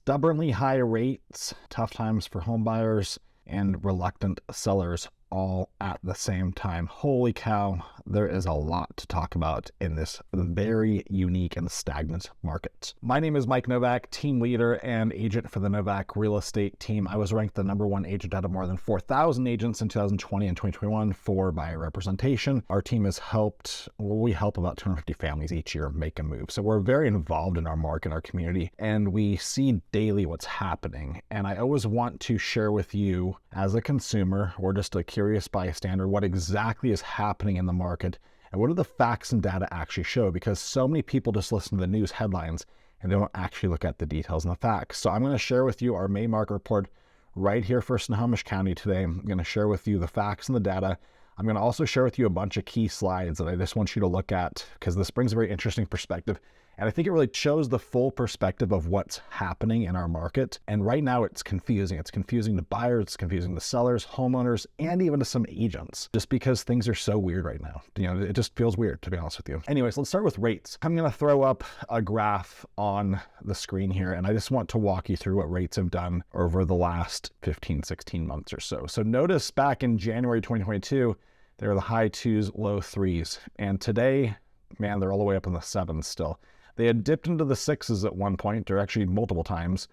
Stubbornly high rates, tough times for home buyers, and reluctant sellers all at the same time. Holy cow, there is a lot to talk about in this very unique and stagnant market. My name is Mike Novak, team leader and agent for the Novak real estate team. I was ranked the #1 agent out of more than 4,000 agents in 2020 and 2021 for buyer representation. Our team has helped, we help about 250 families each year make a move. So we're very involved in our market, our community, and we see daily what's happening. And I always want to share with you as a consumer or just a curious bystander what exactly is happening in the market and what do the facts and data actually show, because so many people just listen to the news headlines and they don't actually look at the details and the facts. So I'm going to share with you our May market report right here for Snohomish County today. I'm going to share with you the facts and the data. I'm going to also share with you a bunch of key slides that I just want you to look at because this brings a very interesting perspective. And I think it really shows the full perspective of what's happening in our market. And right now it's confusing. It's confusing to buyers, it's confusing to sellers, homeowners, and even to some agents, just because things are so weird right now. You know, it just feels weird, to be honest with you. Anyways, let's start with rates. I'm going to throw up a graph on the screen here, and I just want to walk you through what rates have done over the last 15, 16 months or so. So notice back in January 2022, they were the high 2s, low 3s. And today, man, they're all the way up in the 7s still. They had dipped into the 6s at one point, or actually multiple times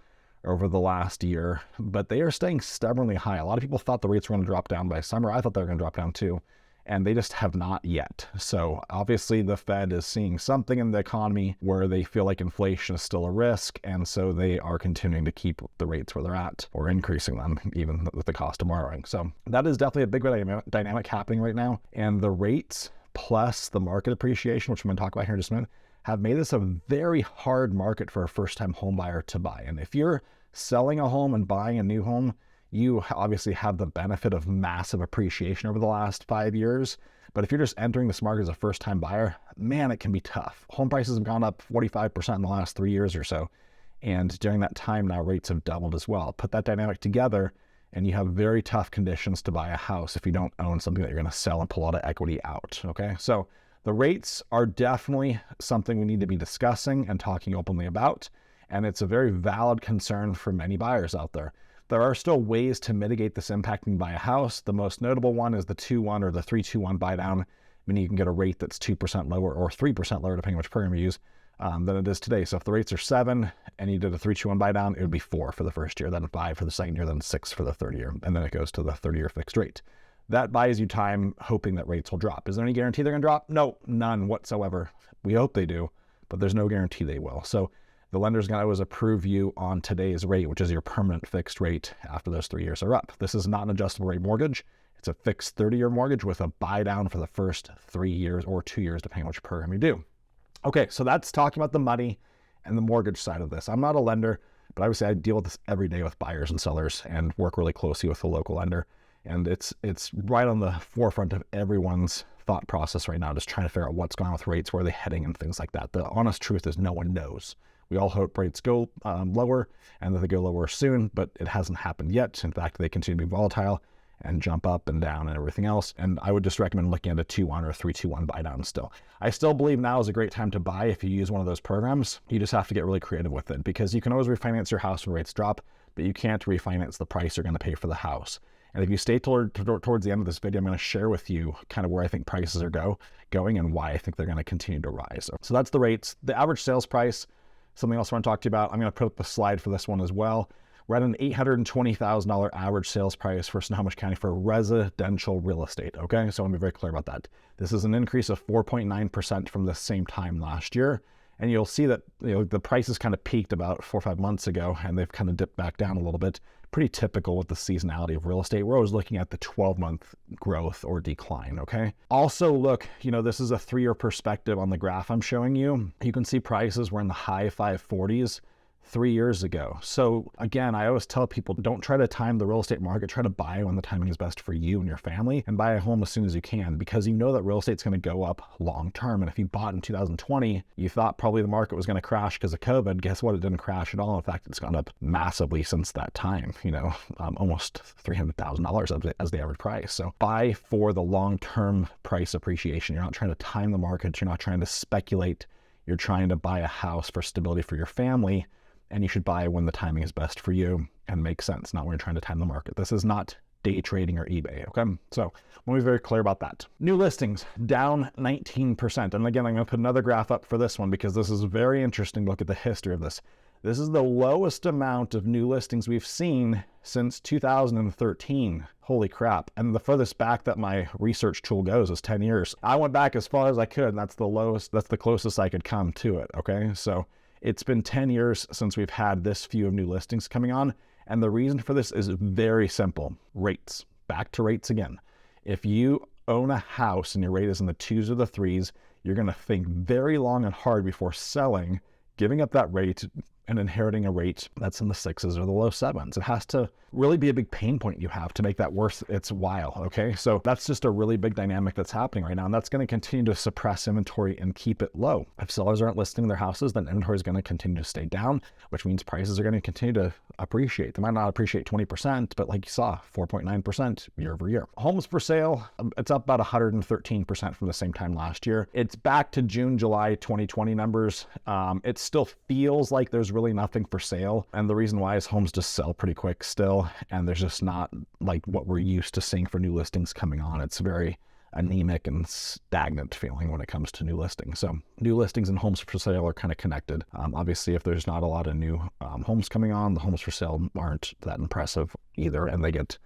over the last year, but they are staying stubbornly high. A lot of people thought the rates were going to drop down by summer. I thought they were going to drop down too, and they just have not yet. So obviously the Fed is seeing something in the economy where they feel like inflation is still a risk, and so they are continuing to keep the rates where they're at or increasing them even with the cost of borrowing. So that is definitely a big dynamic happening right now, and the rates plus the market appreciation, which I'm going to talk about here in just a minute, have made this a very hard market for a first-time home buyer to buy. And if you're selling a home and buying a new home, you obviously have the benefit of massive appreciation over the last 5 years. But if you're just entering this market as a first-time buyer, man, it can be tough. Home prices have gone up 45% in the last 3 years or so. And during that time now, rates have doubled as well. Put that dynamic together, and you have very tough conditions to buy a house if you don't own something that you're going to sell and pull out of equity out, okay? So the rates are definitely something we need to be discussing and talking openly about, and it's a very valid concern for many buyers out there. There are still ways to mitigate this impact when you buy a house. The most notable one is the 2-1 or the 3-2-1 buy down, meaning you can get a rate that's 2% lower or 3% lower, depending on which program you use, than it is today. So if the rates are 7 and you did a 3-2-1 buy down, it would be 4 for the first year, then 5 for the second year, then 6 for the third year, and then it goes to the 30-year fixed rate. That buys you time hoping that rates will drop. Is there any guarantee they're going to drop? No, none whatsoever. We hope they do, but there's no guarantee they will. So the lender's going to always approve you on today's rate, which is your permanent fixed rate after those 3 years are up. This is not an adjustable rate mortgage. It's a fixed 30-year mortgage with a buy down for the first 3 years or 2 years, depending on which program you do. Okay, so that's talking about the money and the mortgage side of this. I'm not a lender, but I would say I deal with this every day with buyers and sellers and work really closely with the local lender. And it's right on the forefront of everyone's thought process right now, just trying to figure out what's going on with rates, where are they heading, and things like that. The honest truth is no one knows. We all hope rates go lower and that they go lower soon, but it hasn't happened yet. In fact, they continue to be volatile and jump up and down and everything else. And I would just recommend looking at a 2-1 or a 3-2-1 buy down still. I still believe now is a great time to buy if you use one of those programs. You just have to get really creative with it, because you can always refinance your house when rates drop, but you can't refinance the price you're going to pay for the house. And if you stay towards the end of this video, I'm going to share with you kind of where I think prices are going and why I think they're going to continue to rise. So that's the rates. The average sales price, something else I want to talk to you about. I'm going to put up a slide for this one as well. We're at an $820,000 average sales price for Snohomish County for residential real estate, okay? So I want to be very clear about that. This is an increase of 4.9% from the same time last year. And you'll see that the prices kind of peaked about 4 or 5 months ago, and they've kind of dipped back down a little bit. Pretty typical with the seasonality of real estate. We're always looking at the 12-month growth or decline, okay? Also, look, this is a 3-year perspective on the graph I'm showing you. You can see prices were in the high 540s 3 years ago. So again, I always tell people, don't try to time the real estate market. Try to buy when the timing is best for you and your family, and buy a home as soon as you can, because you know that real estate's going to go up long term. And if you bought in 2020, you thought probably the market was going to crash because of COVID. Guess what? It didn't crash at all. In fact, it's gone up massively since that time, almost $300,000 as the average price. So buy for the long-term price appreciation. You're not trying to time the market. You're not trying to speculate. You're trying to buy a house for stability for your family. and you should buy when the timing is best for you and makes sense, not when you're trying to time the market. This is not day trading or eBay, okay? So I want to be very clear about that. New listings down 19%. And again, I'm going to put another graph up for this one because this is very interesting to look at the history of this. This is the lowest amount of new listings we've seen since 2013. Holy crap. And the furthest back that my research tool goes is 10 years. I went back as far as I could, and that's the lowest, that's the closest I could come to it, okay? So it's been 10 years since we've had this few of new listings coming on. And the reason for this is very simple. Rates. Back to rates again. If you own a house and your rate is in the 2s or the 3s, you're going to think very long and hard before selling, giving up that rate and inheriting a rate that's in the 6s or the low 7s. It has to really be a big pain point you have to make that worth its while, okay? So that's just a really big dynamic that's happening right now, and that's going to continue to suppress inventory and keep it low. If sellers aren't listing their houses, then inventory is going to continue to stay down, which means prices are going to continue to appreciate. They might not appreciate 20%, but like you saw, 4.9% year over year. Homes for sale, it's up about 113% from the same time last year. It's back to June, July 2020 numbers. It still feels like there's really nothing for sale, and the reason why is homes just sell pretty quick still, and there's just not like what we're used to seeing for new listings coming on. It's very anemic and stagnant feeling when it comes to new listings. So new listings and homes for sale are kind of connected. Obviously, if there's not a lot of new homes coming on, the homes for sale aren't that impressive either, and they get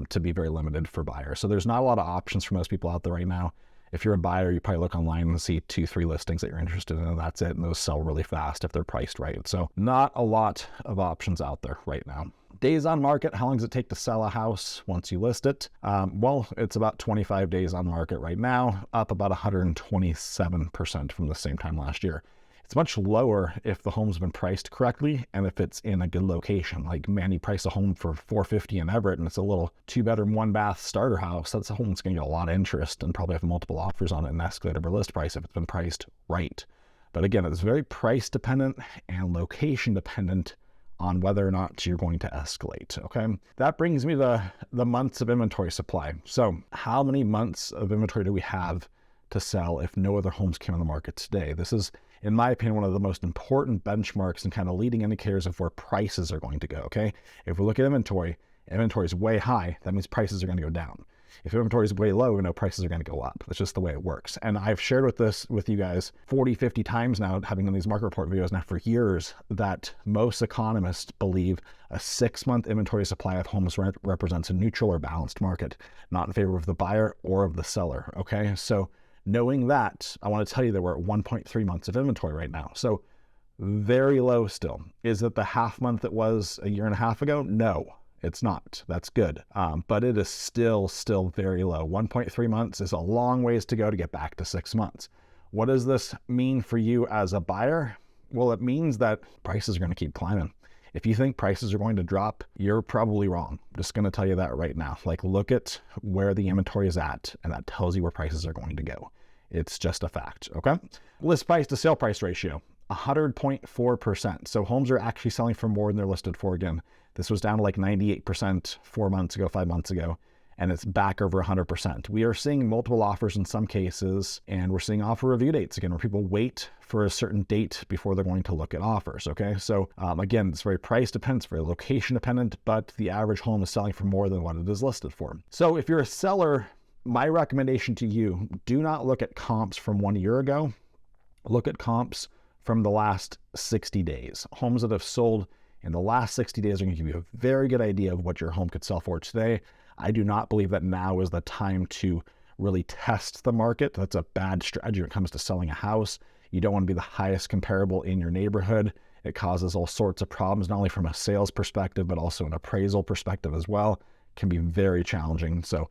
to be very limited for buyers. So there's not a lot of options for most people out there right now. If you're a buyer, you probably look online and see 2-3 listings that you're interested in, and that's it. And those sell really fast if they're priced right. So not a lot of options out there right now. Days on market, how long does it take to sell a house once you list it? Well, it's about 25 days on market right now, up about 127% from the same time last year. It's much lower if the home's been priced correctly and if it's in a good location. Like, man, you price a home for $450 in Everett and it's a little 2-bedroom, 1-bath starter house. That's a home that's going to get a lot of interest and probably have multiple offers on it and escalate over list price if it's been priced right. But again, it's very price dependent and location dependent on whether or not you're going to escalate, okay? That brings me to the months of inventory supply. So how many months of inventory do we have to sell if no other homes came on the market today? This is, in my opinion, one of the most important benchmarks and kind of leading indicators of where prices are going to go, okay? If we look at inventory is way high, that means prices are going to go down. If inventory is way low, we know prices are going to go up. That's just the way it works. And I've shared with you guys 40, 50 times now, having done these market report videos now for years, that most economists believe a 6-month inventory supply of homes represents a neutral or balanced market, not in favor of the buyer or of the seller, okay? So knowing that, I want to tell you that we're at 1.3 months of inventory right now. So very low still. Is it the half month it was a year and a half ago? No. It's not. That's good. But it is still very low. 1.3 months is a long ways to go to get back to 6 months. What does this mean for you as a buyer? Well, it means that prices are going to keep climbing. If you think prices are going to drop, you're probably wrong. I'm just going to tell you that right now. Like, look at where the inventory is at, and that tells you where prices are going to go. It's just a fact, okay? List price to sale price ratio, 100.4%. So homes are actually selling for more than they're listed for again. This was down to like 98% 4 months ago, 5 months ago, and it's back over 100%. We are seeing multiple offers in some cases, and we're seeing offer review dates again, where people wait for a certain date before they're going to look at offers, okay? So again, it's very price dependent, it's very location dependent, but the average home is selling for more than what it is listed for. So if you're a seller, my recommendation to you, do not look at comps from 1 year ago. Look at comps from the last 60 days. Homes that have sold in the last 60 days are going to give you a very good idea of what your home could sell for today. I do not believe that now is the time to really test the market. That's a bad strategy when it comes to selling a house. You don't want to be the highest comparable in your neighborhood. It causes all sorts of problems, not only from a sales perspective, but also an appraisal perspective as well. It can be very challenging. So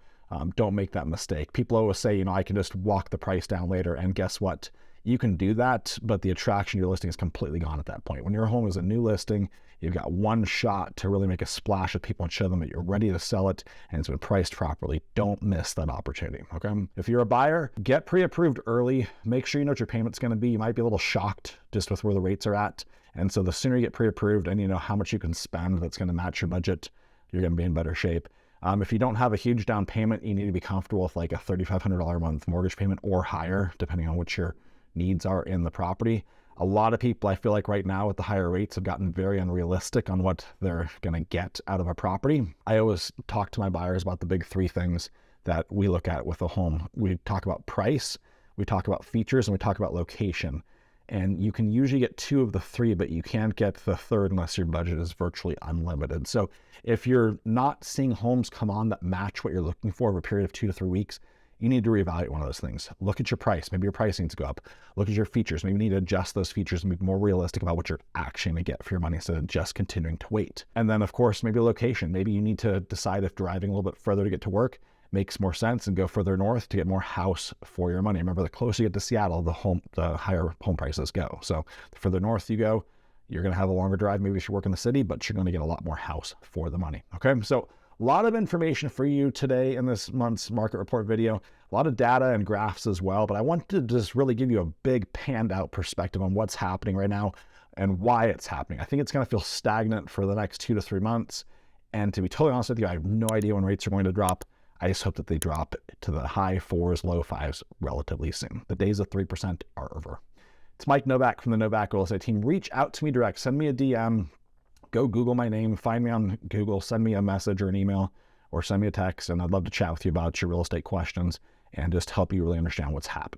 don't make that mistake. People always say, I can just walk the price down later, and guess what? You can do that, but the attraction to your listing is completely gone at that point. When your home is a new listing, you've got one shot to really make a splash with people and show them that you're ready to sell it and it's been priced properly. Don't miss that opportunity, okay? If you're a buyer, get pre-approved early. Make sure you know what your payment's going to be. You might be a little shocked just with where the rates are at. And so the sooner you get pre-approved and you know how much you can spend that's going to match your budget, you're going to be in better shape. If you don't have a huge down payment, you need to be comfortable with like a $3,500 a month mortgage payment or higher, depending on what your needs are in the property. A lot of people, I feel like right now with the higher rates, have gotten very unrealistic on what they're going to get out of a property. I always talk to my buyers about the big three things that we look at with a home. We talk about price, we talk about features, and we talk about location. And you can usually get two of the three, but you can't get the third unless your budget is virtually unlimited. So if you're not seeing homes come on that match what you're looking for over a period of 2 to 3 weeks, you need to reevaluate one of those things. Look at your price. Maybe your price needs to go up. Look at your features. Maybe you need to adjust those features and be more realistic about what you're actually going to get for your money instead of just continuing to wait. And then, of course, maybe location. Maybe you need to decide if driving a little bit further to get to work makes more sense and go further north to get more house for your money. Remember, the closer you get to Seattle, the higher home prices go. So the further north you go, you're going to have a longer drive. Maybe you should work in the city, but you're going to get a lot more house for the money. Okay, so a lot of information for you today in this month's market report video, a lot of data and graphs as well, but I wanted to just really give you a big panned out perspective on what's happening right now and why it's happening. I think it's going to feel stagnant for the next 2 to 3 months. And to be totally honest with you, I have no idea when rates are going to drop. I just hope that they drop to the high 4s, low 5s relatively soon. The days of 3% are over. It's Mike Novak from the Novak Real Estate Team. Reach out to me direct. Send me a DM. Go Google my name. Find me on Google. Send me a message or an email or send me a text. And I'd love to chat with you about your real estate questions and just help you really understand what's happening.